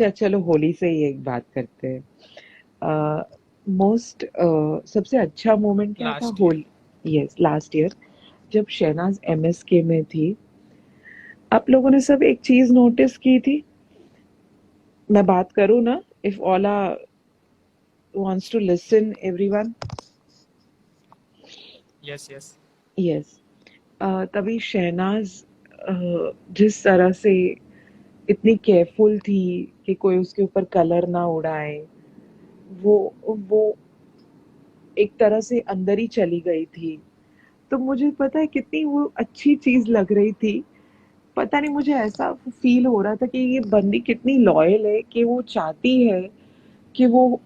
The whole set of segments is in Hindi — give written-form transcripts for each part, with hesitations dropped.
अच्छा चलो होली से ही एक बात करते हैं। मोस्ट सबसे अच्छा मोमेंट क्या था last year. Holi? Yes, last year जब शहनाज एमएसके में थी। आप लोगों ने सब एक चीज नोटिस की थी? मैं बात करूँ ना? If Ola wants to listen everyone. Yes yes. Yes. तभी शहनाज जिस तरह से इतनी केयरफुल थी कि कोई उसके ऊपर कलर ना उड़ाए, वो एक तरह से अंदर ही चली गई थी। तो मुझे पता है कितनी वो अच्छी चीज लग रही थी। पता नहीं, मुझे ऐसा फील हो रहा था कि ये बंदी कितनी लॉयल है कि वो चाहती है कि वो,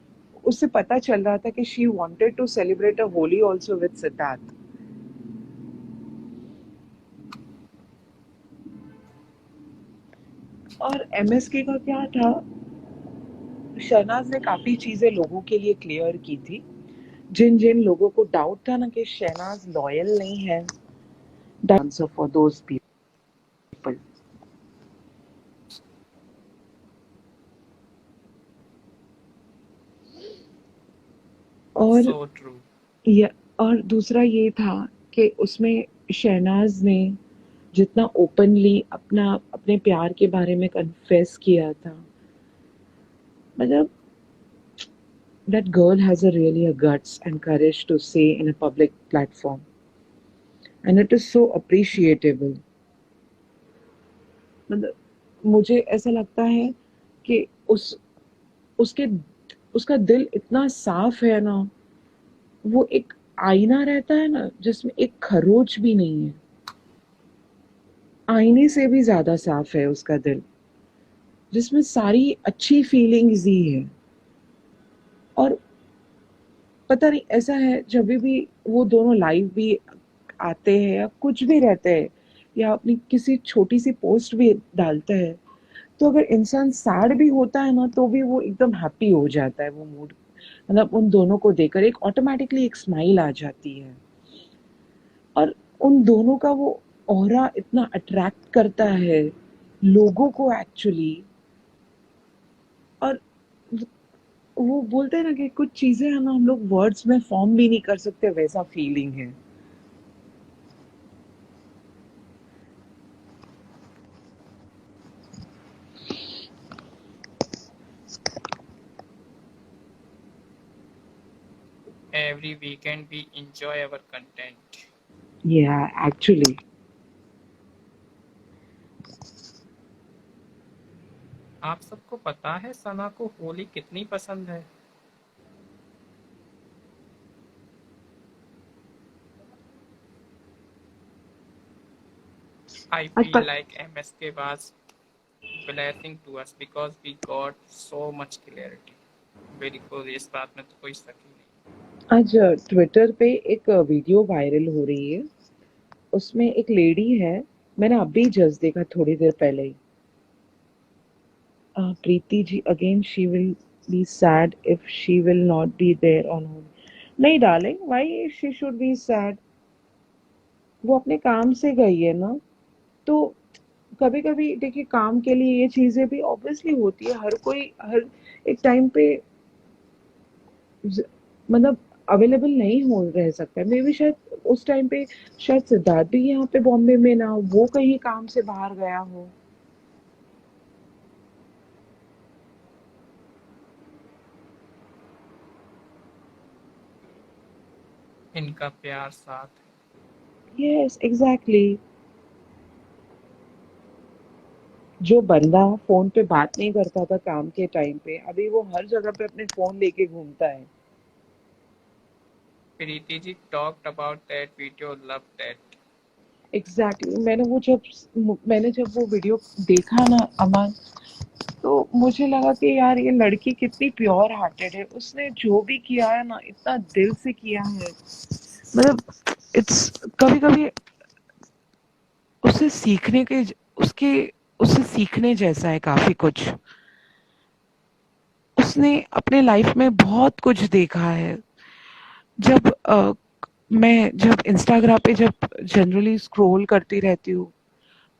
उससे पता चल रहा था कि she wanted to celebrate a Holi also with Siddharth. और एमएसके का क्या था, शहनाज ने काफी चीजें लोगों के लिए क्लियर की थी। जिन जिन लोगों को डाउट था ना कि शहनाज लॉयल नहीं है, आंसर फॉर दोज पीपल। और सो ट्रू। ये, और दूसरा ये था कि उसमें शहनाज ने जितना ओपनली अपना अपने प्यार के बारे में कन्फेस किया था, मतलब that girl has a really a guts and courage to say in a public platform, and it is so appreciable. मतलब मुझे ऐसा लगता है कि उसके उसका दिल इतना साफ है ना, वो एक आईना रहता है ना जिसमें एक खरोच भी नहीं है, आईने से भी ज्यादा साफ है उसका दिल, जिसमें सारी अच्छी फीलिंग्स ही है। और पता नहीं ऐसा है, जब भी वो दोनों लाइव भी आते हैं या कुछ भी रहते हैं या अपनी किसी छोटी सी पोस्ट भी डालते हैं, तो अगर इंसान सैड भी होता है ना तो भी वो एकदम हैप्पी हो जाता है, वो मूड, मतलब उन दोनों को देखकर एक ऑटोमेटिकली एक स्माइल आ जाती है। और उन दोनों का वो ऑरा इतना अट्रैक्ट करता है लोगों को एक्चुअली। और वो बोलते हैं ना कि कुछ चीजें है ना हम लोग वर्ड्स में फॉर्म भी नहीं कर सकते, वैसा फीलिंग है। Every weekend we enjoy our content. या एक्चुअली। आप सबको पता है सना को होली कितनी पसंद है? आई आज फील पर like MSK was blessing to us because we got so much clarity। बिल्कुल, इस बात में तो कोई शक ही नहीं। आज ट्विटर पे एक वीडियो वायरल हो रही है। उसमें एक लेडी है, मैंने अभी जस्ट देखा थोड़ी देर पहले ही। Preeti ji again, she will be sad if she will not be there on home. नहीं darling, why she should be sad? वो अपने काम से गई है ना। तो कभी कभी देखिए, काम के लिए ये चीजें भी ऑब्वियसली होती है, हर कोई हर एक टाइम पे ज- मतलब अवेलेबल नहीं हो रह सकता है। मे बी शायद उस टाइम पे शायद सिद्धार्थ भी यहाँ पे बॉम्बे में ना हो, वो कहीं काम से बाहर गया हो। इनका प्यार साथ है। Yes exactly. जो बंदा फोन पे बात नहीं करता था काम के टाइम पे, अभी वो हर जगह पे अपने फोन लेके घूमता है। Preeti ji talked about that video, love that. Exactly मैंने जब वो वीडियो देखा ना अमन, तो मुझे लगा कि यार ये लड़की कितनी प्योर हार्टेड है, उसने जो भी किया है ना इतना दिल से किया है। मतलब इट्स, कभी कभी उससे सीखने के, उसके उससे सीखने जैसा है काफी कुछ। उसने अपने लाइफ में बहुत कुछ देखा है। जब मैं जब इंस्टाग्राम पे जब जनरली स्क्रॉल करती रहती हूँ,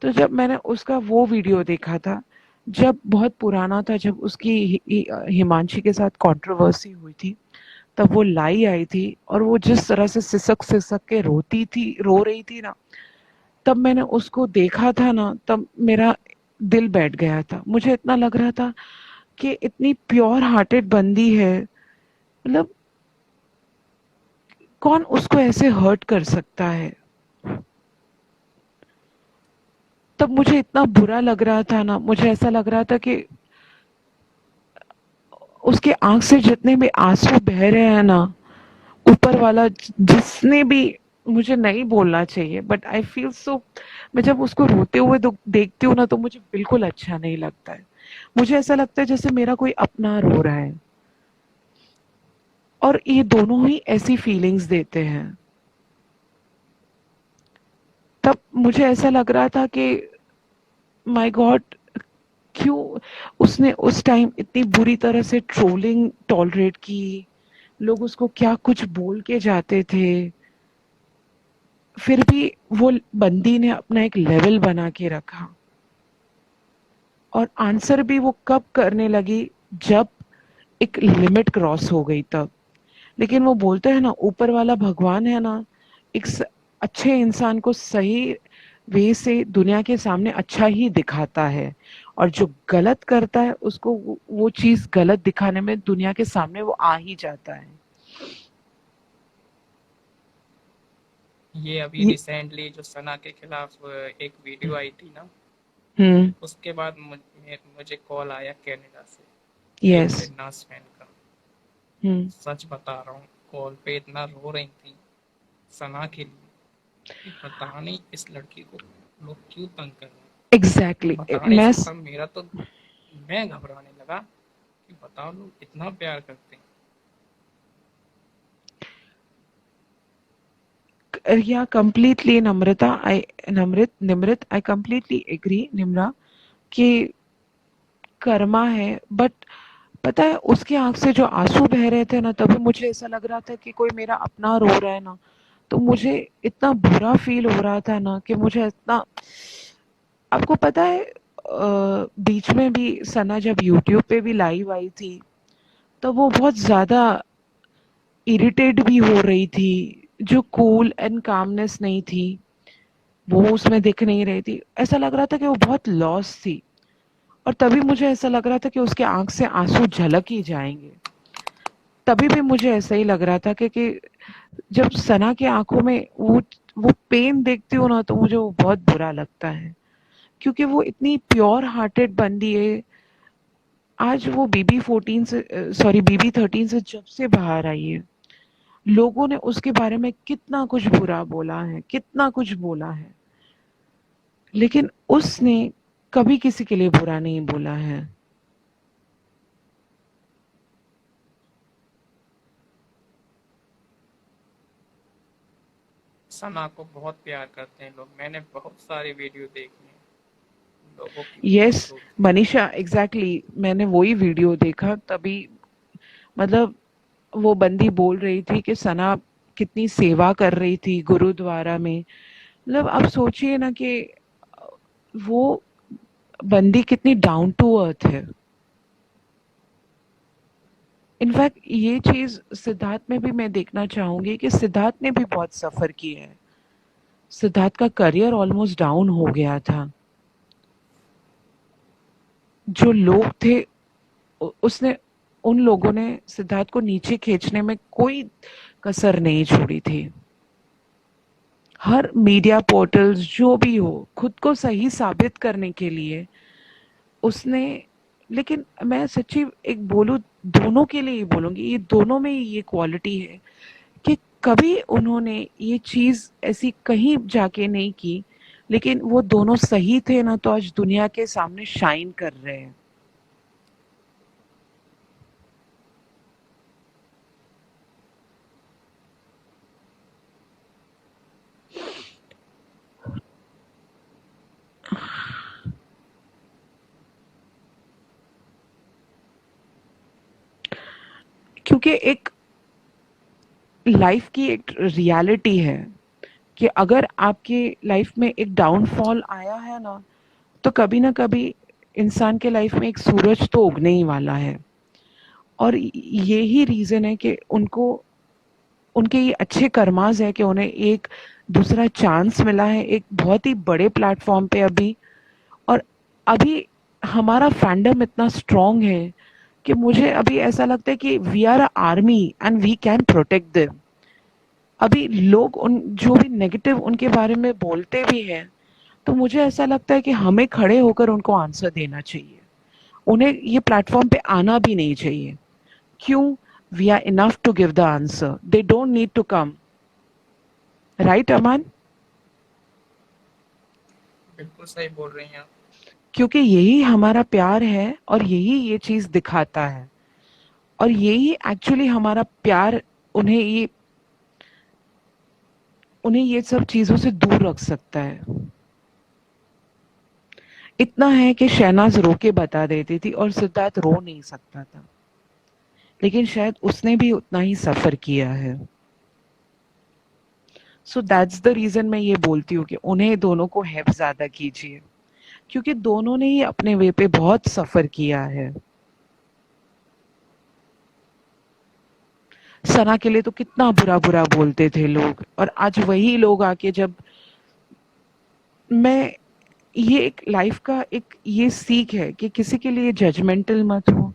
तो जब मैंने उसका वो वीडियो देखा था, जब बहुत पुराना था, जब उसकी हिमांशी के साथ कंट्रोवर्सी हुई थी, तब वो लाई आई थी और वो जिस तरह से सिसक सिसक के रोती थी, रो रही थी ना, तब मैंने उसको देखा था ना, तब मेरा दिल बैठ गया था। मुझे इतना लग रहा था कि इतनी प्योर हार्टेड बंदी है, मतलब कौन उसको ऐसे हर्ट कर सकता है। तब मुझे इतना बुरा लग रहा था ना, मुझे ऐसा लग रहा था कि उसके आंख से जितने भी आंसू बह रहे हैं ना, ऊपर वाला जिसने भी, मुझे नहीं बोलना चाहिए बट आई फील सो, मैं जब उसको रोते हुए देखती हूँ ना, तो मुझे बिल्कुल अच्छा नहीं लगता है। मुझे ऐसा लगता है जैसे मेरा कोई अपना रो रहा है, और ये दोनों ही ऐसी फीलिंग्स देते हैं। तब मुझे ऐसा लग रहा था कि माय गॉड, क्यों उसने उस टाइम इतनी बुरी तरह से ट्रोलिंग टॉलरेट की, लोग उसको क्या कुछ बोल के जाते थे, फिर भी वो बंदी ने अपना एक लेवल बना के रखा। और आंसर भी वो कब करने लगी, जब एक लिमिट क्रॉस हो गई तब। लेकिन वो बोलते हैं ना, ऊपर वाला भगवान है ना, एक अच्छे इंसान को सही वे से दुनिया के सामने अच्छा ही दिखाता है, और जो गलत करता है उसको वो चीज गलत दिखाने में दुनिया के सामने वो आ ही जाता है। ये अभी ये रिसेंटली जो सना के खिलाफ एक वीडियो आई थी ना, हम्म। उसके बाद मुझे कॉल आया कनाडा से एक यस। फिटनेस फैन का। हम्म। सच बता रहा हूँ, कॉल पे इतना रो रही थी सना के लिए कि पता नहीं इस लड़की को लोग क्यों तंग कर रहे हैं, एग्जैक्टली बता नहीं मैं सकता। मेरा तो मैं घबराने लगा कि बताओ लोग इतना प्यार करते हैं। या completely Namrata, I Nimrit I completely agree Nimra कि कर्मा है, बट पता है उसकी आंख से जो आंसू बह रहे थे ना, तभी मुझे ऐसा लग रहा था कि कोई मेरा अपना रो रहा है ना, तो मुझे इतना बुरा फील हो रहा था ना, कि मुझे इतना, आपको पता है बीच में भी सना जब यूट्यूब पे भी लाइव आई थी, तो वो बहुत ज्यादा इरिटेट भी हो रही थी। जो कूल एंड कामनेस नहीं थी, वो उसमें दिख नहीं रही थी। ऐसा लग रहा था कि वो बहुत लॉस थी, और तभी मुझे ऐसा लग रहा था कि उसके आंख से आंसू झलक ही जाएंगे। तभी भी मुझे ऐसा ही लग रहा था कि जब सना की आंखों में वो पेन देखती हूँ ना, तो मुझे वो बहुत बुरा लगता है, क्योंकि वो इतनी प्योर हार्टेड बंदी है। आज वो BB14 से, सॉरी BB13 से जब से बाहर आई है, लोगों ने उसके बारे में कितना कुछ बुरा बोला है, कितना कुछ बोला है, लेकिन उसने कभी किसी के लिए बुरा नहीं बोला है। सना को बहुत प्यार करते हैं लोग, मैंने बहुत सारे वीडियो देखे हैं, लोगों की यस, बहुत होती है। मनीषा, एग्जैक्टली मैंने वही वीडियो देखा तभी, मतलब वो बंदी बोल रही थी कि सना कितनी सेवा कर रही थी गुरुद्वारा में। मतलब आप सोचिए ना कि वो बंदी कितनी डाउन टू अर्थ है। इनफैक्ट ये चीज सिद्धार्थ में भी मैं देखना चाहूंगी कि सिद्धार्थ ने भी बहुत सफर किया है। सिद्धार्थ का करियर ऑलमोस्ट डाउन हो गया था। जो लोग थे, उसने, उन लोगों ने सिद्धार्थ को नीचे खींचने में कोई कसर नहीं छोड़ी थी। हर मीडिया पोर्टल्स जो भी हो, खुद को सही साबित करने के लिए उसने, लेकिन मैं सच्ची एक बोलूं, दोनों के लिए ही बोलूंगी, ये दोनों में ही ये क्वालिटी है कि कभी उन्होंने ये चीज ऐसी कहीं जाके नहीं की, लेकिन वो दोनों सही थे ना, तो आज दुनिया के सामने शाइन कर रहे हैं। क्योंकि एक लाइफ की एक रियलिटी है कि अगर आपकी लाइफ में एक डाउनफॉल आया है ना, तो कभी ना कभी इंसान के लाइफ में एक सूरज तो उगने ही वाला है, और यही रीजन है कि उनको, उनके ये अच्छे कर्मास है कि उन्हें एक दूसरा चांस मिला है एक बहुत ही बड़े प्लेटफॉर्म पे अभी। और अभी हमारा फैंडम इतना स्ट्रांग है कि मुझे अभी ऐसा लगता है कि we are a army and we can protect them. अभी लोग उन जो भी नेगेटिव उनके बारे में बोलते भी हैं, तो मुझे ऐसा लगता है कि हमें खड़े होकर उनको आंसर देना चाहिए। उन्हें ये प्लेटफॉर्म पे आना भी नहीं चाहिए। क्यों? We are enough to give the answer, they don't need to come. Right Aman? बिल्कुल सही बोल रही हैं आप। क्योंकि यही हमारा प्यार है और यही ये चीज दिखाता है, और यही एक्चुअली हमारा प्यार उन्हें ये सब चीजों से दूर रख सकता है। इतना है कि शहनाज रो के बता देती थी और सिद्धार्थ रो नहीं सकता था, लेकिन शायद उसने भी उतना ही सफर किया है। सो दैट्स द रीजन मैं ये बोलती हूँ कि उन्हें दोनों को हेल्प ज्यादा कीजिए, क्योंकि दोनों ने ही अपने वे पे बहुत सफर किया है। सना के लिए तो कितना बुरा बुरा बोलते थे लोग, और आज वही लोग आके जब मैं ये एक लाइफ का एक ये सीख है कि किसी के लिए जजमेंटल मत हो।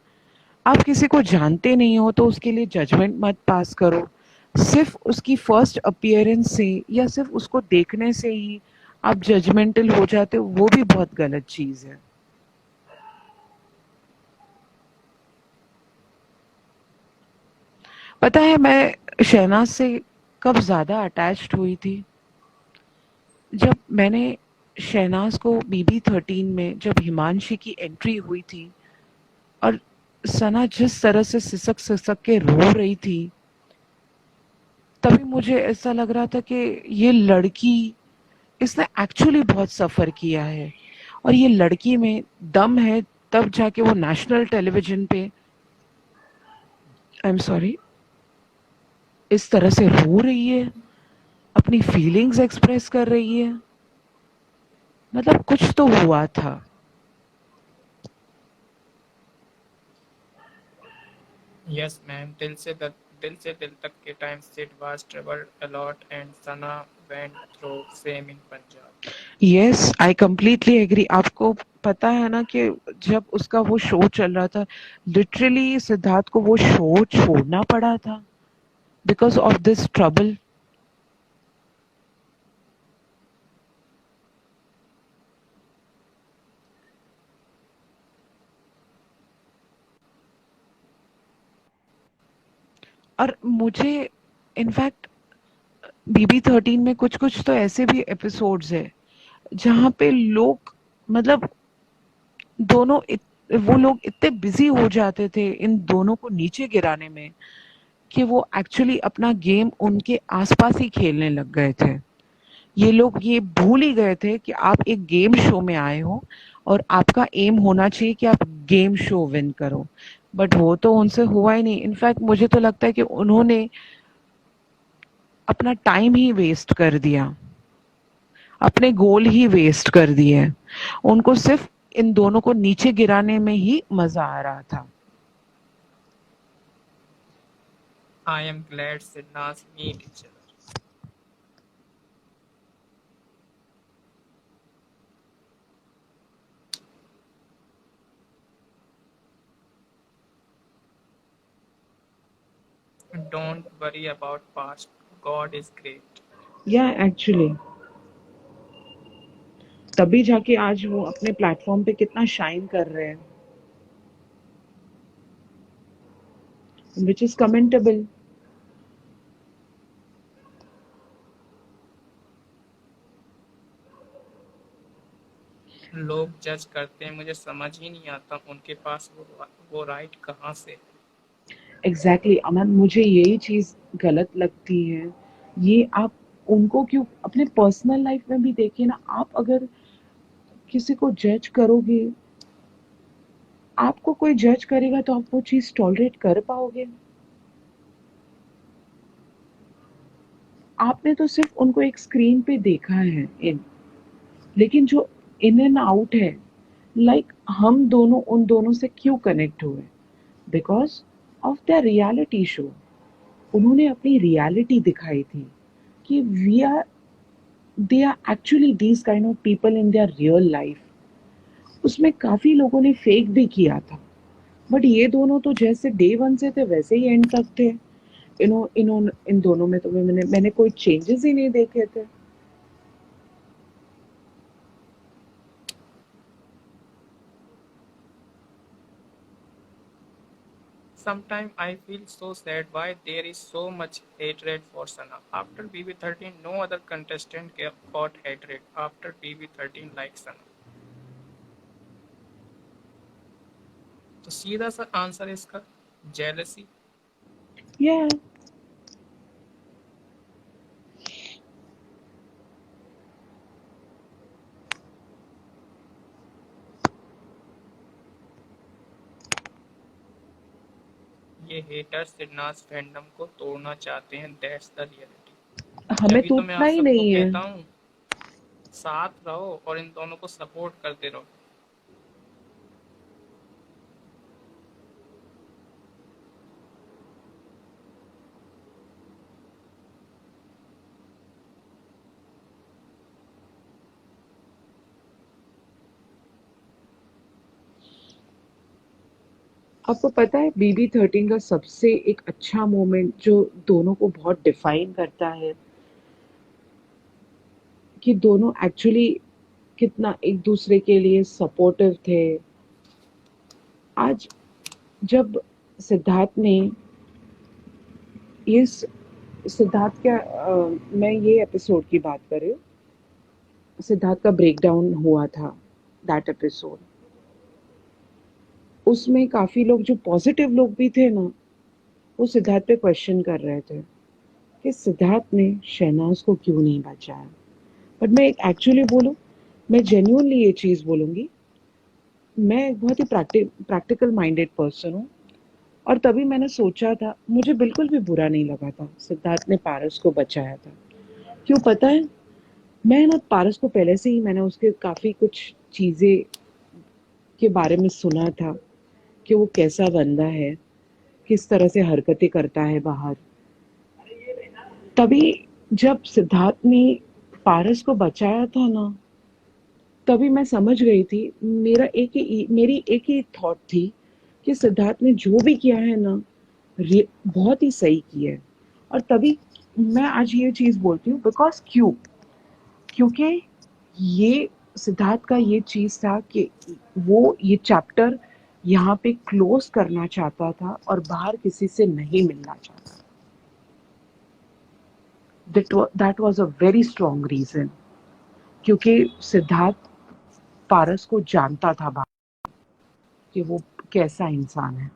आप किसी को जानते नहीं हो तो उसके लिए जजमेंट मत पास करो। सिर्फ उसकी फर्स्ट अपीयरेंस से या सिर्फ उसको देखने से ही आप जजमेंटल हो जाते हो, वो भी बहुत गलत चीज है। पता है मैं शहनाज से कब ज्यादा अटैच्ड हुई थी? जब मैंने शहनाज को BB13 में जब हिमांशी की एंट्री हुई थी और सना जिस तरह से सिसक सिसक के रो रही थी, तभी मुझे ऐसा लग रहा था कि ये लड़की, इसने एक्चुअली बहुत सफर किया है और ये लड़की में दम है, तब जाके वो नेशनल टेलीविजन पे, आई एम सॉरी, इस तरह से रो रही है, अपनी फीलिंग्स एक्सप्रेस कर रही है। मतलब कुछ तो हुआ था। यस मैम, दिल से दिल तक के time Sid was travelled a lot and Sana went through same in Punjab. Yes, I completely agree. आपको पता है ना कि जब उसका वो शो चल रहा था, लिटरली सिद्धार्थ को वो शो छोड़ना पड़ा था बिकॉज ऑफ दिस ट्रबल। और मुझे इनफैक्ट BB13 में कुछ कुछ तो ऐसे भी एपिसोड्स है जहाँ पे लोग, मतलब दोनों वो लोग इतने बिजी हो जाते थे इन दोनों को नीचे गिराने में कि वो एक्चुअली अपना गेम उनके आसपास ही खेलने लग गए थे। ये लोग ये भूल ही गए थे कि आप एक गेम शो में आए हो और आपका एम होना चाहिए कि आप गेम शो विन करो। बट वो तो उनसे हुआ ही नहीं। इनफैक्ट मुझे तो लगता है कि उन्होंने अपना टाइम ही वेस्ट कर दिया, अपने गोल ही वेस्ट कर दिए। उनको सिर्फ इन दोनों को नीचे गिराने में ही मजा आ रहा था। आई एम ग्लैड सिडनास meet each other. Don't worry about past, God is great. Yeah actually तभी जाके आज वो अपने प्लेटफॉर्म पे कितना शाइन कर रहे हैं, विच इज कमेंटेबल। लोग जज करते हैं, मुझे समझ ही नहीं आता उनके पास वो राइट कहाँ से है। एग्जैक्टली अमन, मुझे यही चीज गलत लगती है। ये आप उनको क्यों, अपने पर्सनल लाइफ में भी देखिए ना। आप अगर किसी को जज करोगे, आपको कोई जज करेगा तो आप वो चीज टॉलरेट कर पाओगे? आपने तो सिर्फ उनको एक स्क्रीन पे देखा है इन, लेकिन जो इन एंड आउट है, लाइक हम दोनों उन दोनों से क्यों कनेक्ट हुए? Because of the reality show. उन्होंने अपनी रियलिटी दिखाई थी कि we are they are actually these kind of people in their real life. उसमें काफी लोगों ने फेक भी किया था, बट ये दोनों तो जैसे डे वन से थे वैसे ही एंड तक थे। इन दोनों में तो मैंने कोई चेंजेस ही नहीं देखे थे। Sometimes I feel so sad why there is so much hatred for Sana. After BB13, no other contestant got hatred after BB13 like Sana. तो सीधा सा आंसर है इसका जेलसी। Yeah. ये हेटर्स सिरनाज फैंडम को तोड़ना चाहते हैं, दैट्स द रियलिटी। हमें तभी तो मैं टूटना आप ही सबको नहीं है। कहता हूँ साथ रहो और इन दोनों को सपोर्ट करते रहो। आपको पता है BB13 का सबसे एक अच्छा मोमेंट जो दोनों को बहुत डिफाइन करता है कि दोनों एक्चुअली कितना एक दूसरे के लिए सपोर्टिव थे। आज जब सिद्धार्थ ने ये सिद्धार्थ क्या मैं ये एपिसोड की बात कर रही हूँ। सिद्धार्थ का ब्रेकडाउन हुआ था, दैट एपिसोड। उसमें काफी लोग जो पॉजिटिव लोग भी थे ना, वो सिद्धार्थ पे क्वेश्चन कर रहे थे कि सिद्धार्थ ने शहनाज को क्यों नहीं बचाया। बट मैं एक एक्चुअली बोलूं, मैं जेन्युइनली ये चीज बोलूंगी, मैं एक बहुत ही प्रैक्टिकल माइंडेड पर्सन हूँ। और तभी मैंने सोचा था, मुझे बिल्कुल भी बुरा नहीं लगा था सिद्धार्थ ने पारस को बचाया था। क्यों पता है? मैं ना पारस को पहले से ही मैंने उसके काफी कुछ चीजें के बारे में सुना था कि वो कैसा बंदा है, किस तरह से हरकतें करता है बाहर। तभी जब सिद्धार्थ ने पारस को बचाया था ना, तभी मैं समझ गई थी, मेरी एक ही थॉट थी कि सिद्धार्थ ने जो भी किया है ना, बहुत ही सही किया है। और तभी मैं आज ये चीज बोलती हूँ, बिकॉज क्योंकि ये सिद्धार्थ का ये चीज था कि वो ये चैप्टर यहाँ पे क्लोज करना चाहता था और बाहर किसी से नहीं मिलना चाहता। That was a very strong reason, क्योंकि सिद्धार्थ पारस को जानता था बाहर कि वो कैसा इंसान है।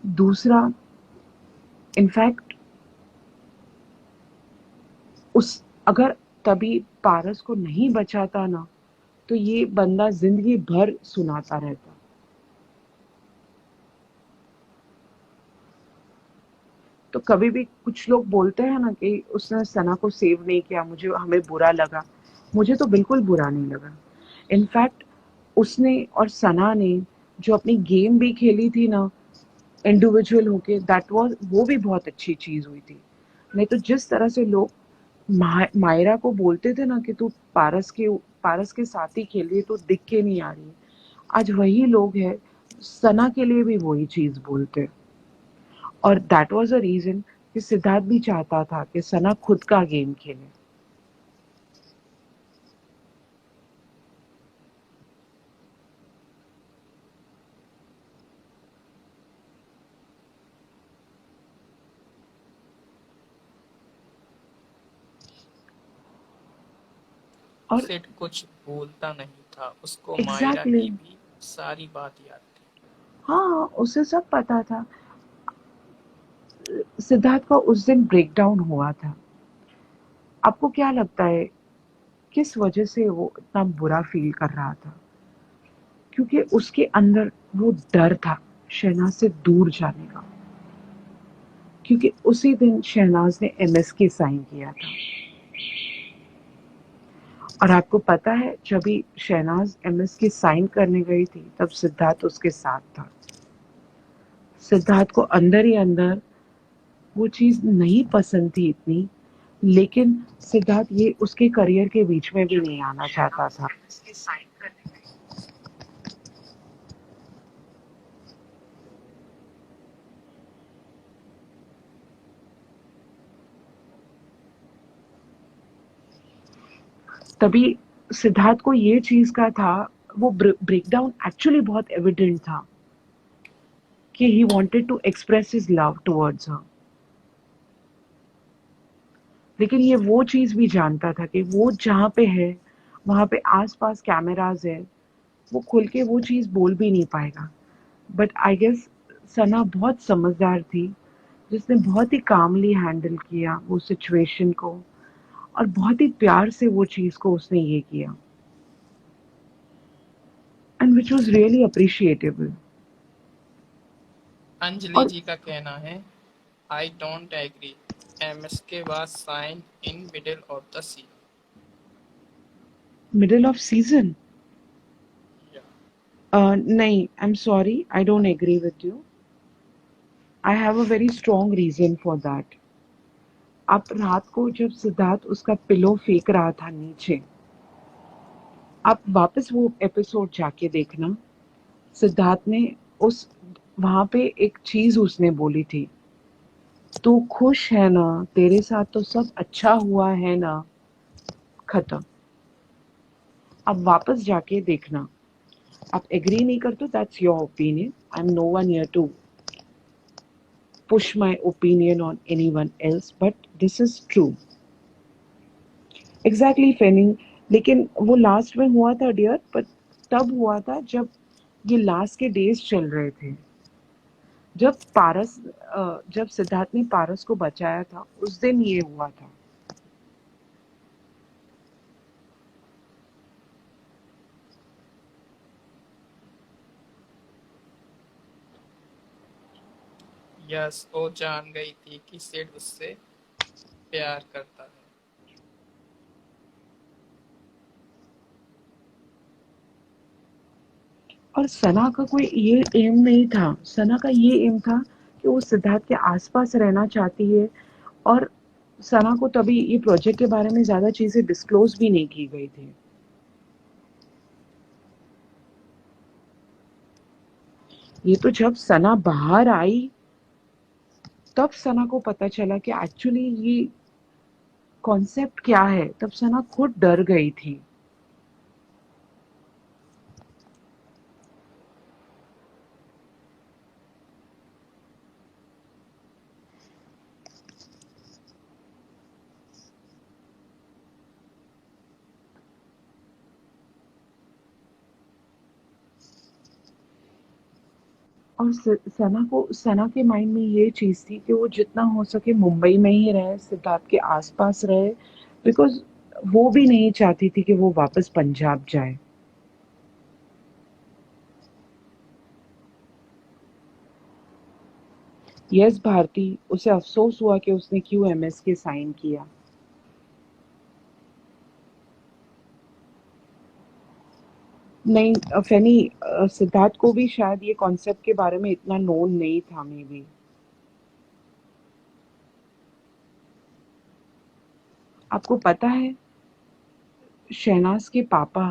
दूसरा, इनफैक्ट उस अगर तभी पारस को नहीं बचाता ना, तो ये बंदा जिंदगी भर सुनाता रहता। तो कभी भी कुछ लोग बोलते हैं ना कि उसने सना को सेव नहीं किया, हमें बुरा लगा। मुझे तो बिल्कुल बुरा नहीं लगा। इनफैक्ट उसने और सना ने जो अपनी गेम भी खेली थी ना, इंडिविजुअल होके, दैट वाज वो भी बहुत अच्छी चीज हुई थी। नहीं तो जिस तरह से लोग मायरा को बोलते थे ना कि तू पारस के साथ ही खेल रही है, तो दिख के नहीं आ रही है, आज वही लोग हैं सना के लिए भी वही चीज बोलते हैं। और दैट वाज अ रीजन कि सिद्धार्थ भी चाहता था कि सना खुद का गेम खेले। और सिड कुछ भूलता नहीं था, उसको मायरा एग्जैक्टली की exactly, भी सारी बात याद थी। हाँ उसे सब पता था। सिद्धार्थ का उस दिन ब्रेकडाउन हुआ था। आपको क्या लगता है किस वजह से वो इतना बुरा फील कर रहा था? क्योंकि उसके अंदर वो डर था शहनाज से दूर जाने का। क्योंकि उसी दिन शहनाज ने एमएसके साइन किया था। और आपको पता है जब भी शहनाज एमएसके साइन करने गई थी तब सिद्धार्थ उसके साथ था। सिद्धार्थ को अंदर ही अंदर वो चीज नहीं पसंद थी इतनी, लेकिन सिद्धार्थ ये उसके करियर के बीच में भी नहीं आना चाहता था। तभी सिद्धार्थ को ये चीज का था, वो ब्रेकडाउन एक्चुअली बहुत एविडेंट था कि he wanted to express his love towards her. लेकिन ये वो चीज भी जानता था कि वो जहाँ पे है वहां पे आसपास कैमराज है, वो खुल के वो चीज बोल भी नहीं पाएगा। बट आई गेस सना बहुत समझदार थी, जिसने बहुत ही कामली हैंडल किया वो सिचुएशन को, और बहुत ही प्यार से वो चीज को उसने ये किया, and which was really appreciable. Anjali और जी का कहना है, I don't agree, MSK was sign in middle of the scene. Middle of season, नहीं, I am sorry, I don't agree with you. I have a very strong reason for that. अब रात को जब सिद्धार्थ उसका पिलो फेंक रहा था नीचे, आप वापस वो एपिसोड जाके देखना। सिद्धार्थ ने उस वहां पे एक चीज उसने बोली थी, तू खुश है ना, तेरे साथ तो सब अच्छा हुआ है ना, खत्म। अब वापस जाके देखना। आप एग्री नहीं करते, that's your opinion, I am no one here to push my opinion on anyone else, but this is true. Exactly फेनी। लेकिन वो लास्ट में हुआ था डियर, पर तब हुआ था जब ये लास्ट के डेज चल रहे थे, जब पारस जब सिद्धार्थ ने पारस को बचाया था उस दिन ये हुआ था। यस, वो जान गई थी कि सिड उससे प्यार करता है। और सना का कोई ये एम नहीं था, सना का ये एम था कि वो सिद्धार्थ के आसपास रहना चाहती है। और सना को तभी ये प्रोजेक्ट के बारे में ज्यादा चीजें डिस्क्लोज भी नहीं की गई थी। ये तो जब सना बाहर आई तब सना को पता चला कि एक्चुअली ये कॉन्सेप्ट क्या है, तब सना खुद डर गई थी। और सना के माइंड में ये चीज थी कि वो जितना हो सके मुंबई में ही रहे, सिद्धार्थ के आसपास रहे, बिकॉज वो भी नहीं चाहती थी कि वो वापस पंजाब जाए। यस भारती, उसे अफसोस हुआ कि उसने क्यों एमएसके साइन किया। नहीं फैनी, सिद्धार्थ को भी शायद ये कॉन्सेप्ट के बारे में इतना नोन नहीं था मे बी। आपको पता है शहनाज के पापा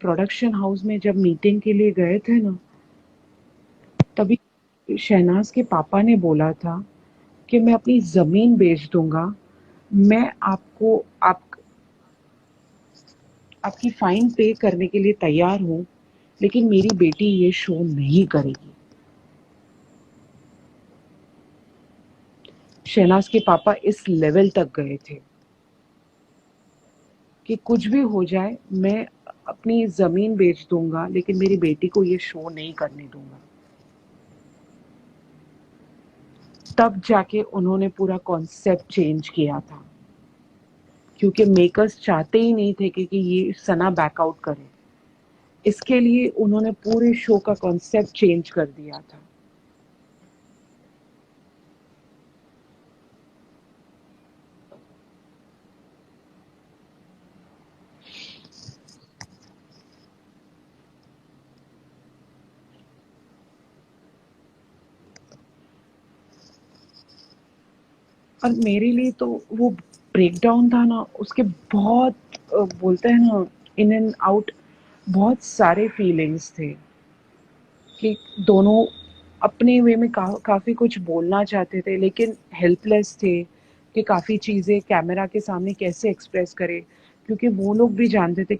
प्रोडक्शन हाउस में जब मीटिंग के लिए गए थे ना, तभी शहनाज के पापा ने बोला था कि मैं अपनी जमीन बेच दूंगा, मैं आपकी फाइन पे करने के लिए तैयार हूं, लेकिन मेरी बेटी ये शो नहीं करेगी। शहनाज के पापा इस लेवल तक गए थे कि कुछ भी हो जाए मैं अपनी जमीन बेच दूंगा, लेकिन मेरी बेटी को ये शो नहीं करने दूंगा। तब जाके उन्होंने पूरा कॉन्सेप्ट चेंज किया था, क्योंकि मेकर्स चाहते ही नहीं थे कि ये सना बैकआउट करे। इसके लिए उन्होंने पूरे शो का कॉन्सेप्ट चेंज कर दिया था। और मेरे लिए तो वो ब्रेकडाउन था ना, उसके बहुत बोलते हैं ना, इन एंड आउट बहुत सारे फीलिंग्स थे कि दोनों अपने वे में काफ़ी कुछ बोलना चाहते थे लेकिन हेल्पलेस थे कि काफ़ी चीज़ें कैमरा के सामने कैसे एक्सप्रेस करें, क्योंकि वो लोग भी जानते थे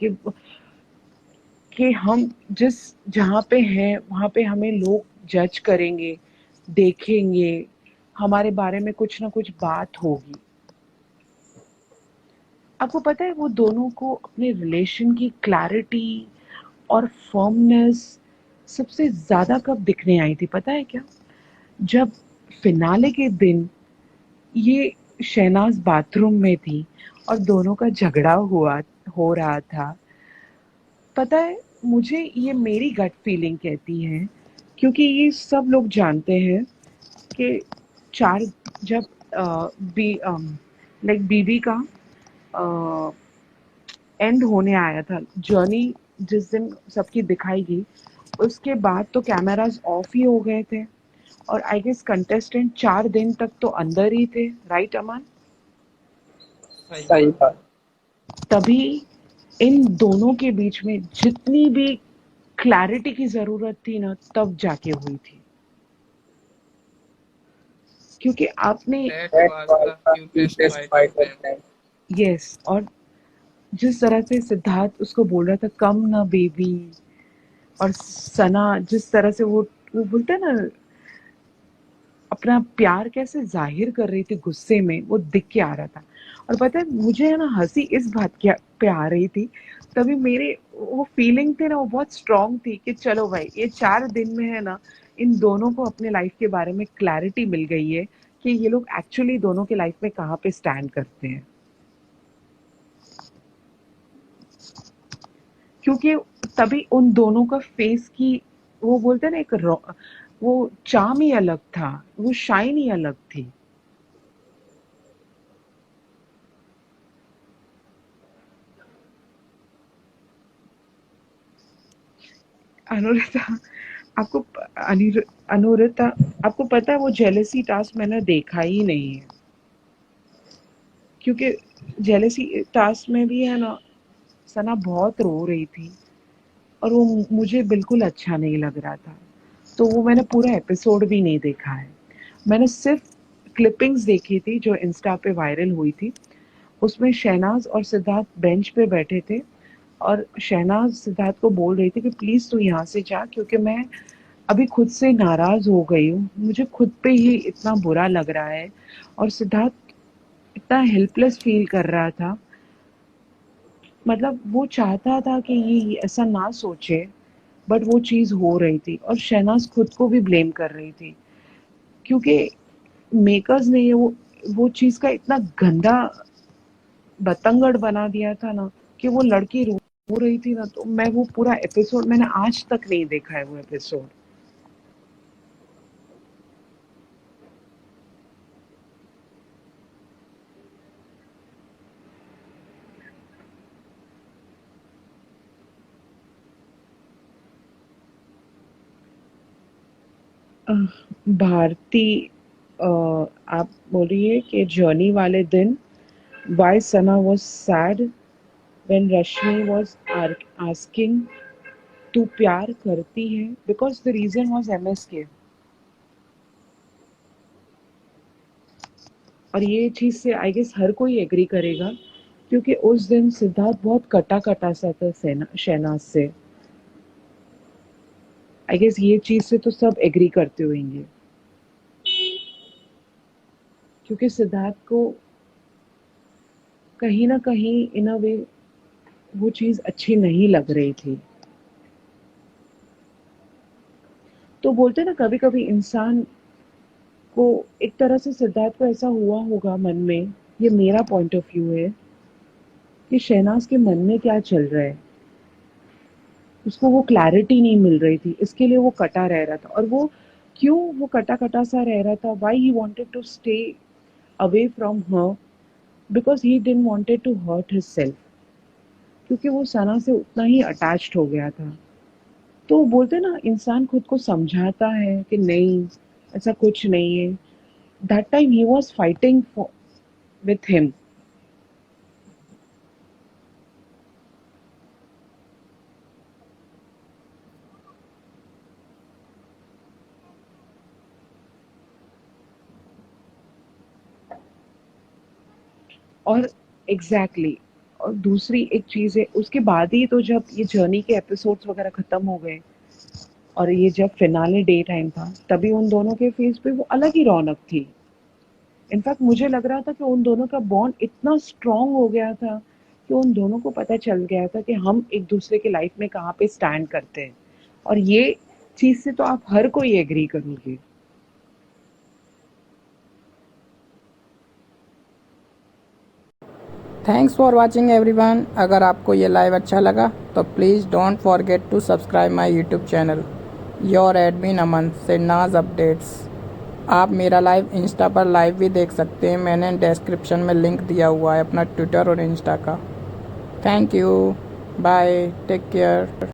कि हम जिस जहाँ पे हैं वहाँ पे हमें लोग जज करेंगे, देखेंगे, हमारे बारे में कुछ ना कुछ बात होगी। आपको पता है वो दोनों को अपने रिलेशन की क्लैरिटी और फर्मनेस सबसे ज़्यादा कब दिखने आई थी पता है क्या? जब फिनाले के दिन ये शहनाज बाथरूम में थी और दोनों का झगड़ा हुआ हो रहा था। पता है, मुझे ये मेरी गट फीलिंग कहती है, क्योंकि ये सब लोग जानते हैं कि चार जब लाइक बीवी का एंड होने आया था, जर्नी जिस दिन सबकी दिखाई गई उसके बाद तो कैमरास ऑफ ही हो गए थे और आई गेस कंटेस्टेंट 4 दिन तक तो अंदर ही थे, राइट अमन? सही सही बात। बात। तभी इन दोनों के बीच में जितनी भी क्लैरिटी की जरूरत थी ना तब जाके हुई थी, क्योंकि आपने That That was was the the cutest cutest fight of fight of them. them. Yes, और जिस तरह से सिद्धार्थ उसको बोल रहा था कम ना बेबी, और सना जिस तरह से वो बोलता है ना अपना प्यार कैसे जाहिर कर रही थी गुस्से में, वो दिख के आ रहा था। और पता है मुझे है ना हंसी इस बात की पे आ रही थी, तभी मेरे वो फीलिंग थी ना वो बहुत स्ट्रांग थी कि चलो भाई ये 4 दिन में है ना इन दोनों को अपने लाइफ के बारे में क्लैरिटी मिल गई है कि ये लोग एक्चुअली दोनों के लाइफ में कहाँ पे स्टैंड करते हैं, क्योंकि तभी उन दोनों का फेस की वो बोलते हैं ना वो चार्म ही अलग था, वो शाइन ही अलग थी। अनुराधा, आपको अनुराधा, आपको पता है वो जेलेसी टास्क मैंने देखा ही नहीं है, क्योंकि जेलेसी टास्क में भी है ना सना बहुत रो रही थी और वो मुझे बिल्कुल अच्छा नहीं लग रहा था, तो वो मैंने पूरा एपिसोड भी नहीं देखा है। मैंने सिर्फ क्लिपिंग्स देखी थी जो इंस्टा पे वायरल हुई थी। उसमें शहनाज और सिद्धार्थ बेंच पे बैठे थे और शहनाज सिद्धार्थ को बोल रही थी कि प्लीज तू यहाँ से जा, क्योंकि मैं अभी खुद से नाराज हो गई हूँ, मुझे खुद पे ही इतना बुरा लग रहा है। और सिद्धार्थ इतना हेल्पलेस फील कर रहा था, मतलब वो चाहता था कि ये ऐसा ना सोचे, बट वो चीज़ हो रही थी और शहनाज खुद को भी ब्लेम कर रही थी, क्योंकि मेकर्स ने ये वो चीज़ का इतना गंदा बतंगड़ बना दिया था ना कि वो लड़की रो रही थी ना, तो मैं वो पूरा एपिसोड मैंने आज तक नहीं देखा है वो एपिसोड। भारती, आप बोलिए कि जर्नी वाले दिन why Sana was sad when Rashmi was asking तू प्यार करती है, because the reason was MSK। और ये चीज़ से आई गेस हर कोई एग्री करेगा, क्योंकि उस दिन सिद्धार्थ बहुत कटा कटा सा था शहनाज से। आई गेस ये चीज़ से तो सब एग्री करते होंगे, क्योंकि सिद्धार्थ को कहीं ना कहीं इन अ वे वो चीज़ अच्छी नहीं लग रही थी। तो बोलते ना कभी कभी इंसान को एक तरह से सिद्धार्थ को ऐसा हुआ होगा मन में, ये मेरा पॉइंट ऑफ व्यू है, कि शहनाज के मन में क्या चल रहा है, उसको वो क्लैरिटी नहीं मिल रही थी, इसके लिए वो कटा रह रहा था। और वो क्यों वो कटा कटा सा रह रहा था, why he wanted to stay away from her, because he didn't wanted to hurt his, क्योंकि वो सना से उतना ही अटैच्ड हो गया था। तो बोलते ना इंसान खुद को समझाता है कि नहीं ऐसा कुछ नहीं है, that time he was fighting with him. और एग्जैक्टली और दूसरी एक चीज है, उसके बाद ही तो जब ये जर्नी के एपिसोड्स वगैरह खत्म हो गए और ये जब फिनाले डे टाइम था, तभी उन दोनों के फेस पे वो अलग ही रौनक थी। इनफैक्ट मुझे लग रहा था कि उन दोनों का बॉन्ड इतना स्ट्रांग हो गया था कि उन दोनों को पता चल गया था कि हम एक दूसरे के लाइफ में कहाँ पे स्टैंड करते हैं। और ये चीज से तो आप हर कोई एग्री करोगे। Thanks for watching everyone. अगर आपको ये लाइव अच्छा लगा तो please don't forget to subscribe my YouTube channel your admin Aman सिन्नाज अपडेट्स। आप मेरा लाइव इंस्टा पर लाइव भी देख सकते हैं। मैंने डिस्क्रिप्शन में लिंक दिया हुआ है अपना ट्विटर और इंस्टा का। Thank you, bye, take care.